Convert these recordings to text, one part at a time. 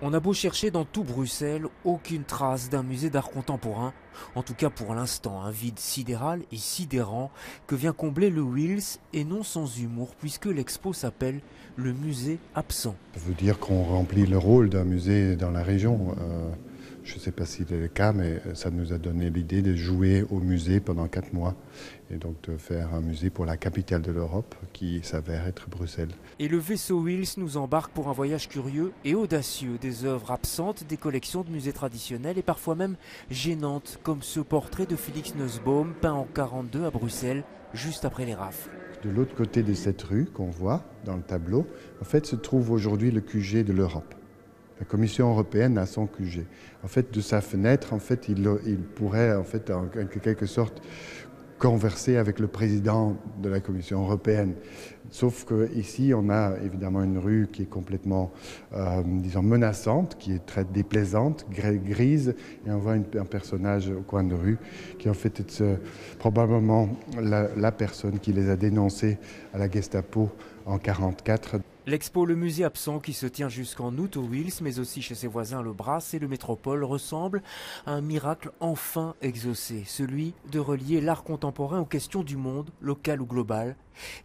On a beau chercher dans tout Bruxelles, aucune trace d'un musée d'art contemporain. En tout cas pour l'instant, un vide sidéral et sidérant que vient combler le Wiels, et non sans humour puisque l'expo s'appelle le musée absent. Ça veut dire qu'on remplit le rôle d'un musée dans la région. Je ne sais pas si c'est le cas, mais ça nous a donné l'idée de jouer au musée pendant 4 mois et donc de faire un musée pour la capitale de l'Europe qui s'avère être Bruxelles. Et le vaisseau Wiels nous embarque pour un voyage curieux et audacieux, des œuvres absentes, des collections de musées traditionnels et parfois même gênantes, comme ce portrait de Félix Nussbaum peint en 1942 à Bruxelles, juste après les rafles. De l'autre côté de cette rue qu'on voit dans le tableau, en fait, se trouve aujourd'hui le QG de l'Europe. La Commission européenne a son QG. En fait, de sa fenêtre, en fait, il pourrait, en fait, en quelque sorte, converser avec le président de la Commission européenne. Sauf qu'ici, on a évidemment une rue qui est complètement, disons, menaçante, qui est très déplaisante, grise, et on voit un personnage au coin de rue qui en fait est probablement la personne qui les a dénoncés à la Gestapo en 1944. L'expo Le Musée Absent, qui se tient jusqu'en août au Wiels, mais aussi chez ses voisins le Brasse et le Métropole, ressemble à un miracle enfin exaucé, celui de relier l'art contemporain aux questions du monde, local ou global.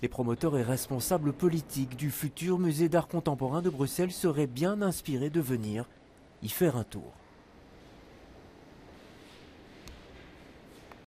Les promoteurs et responsables politiques du futur musée d'art contemporain de Bruxelles seraient bien inspirés de venir y faire un tour.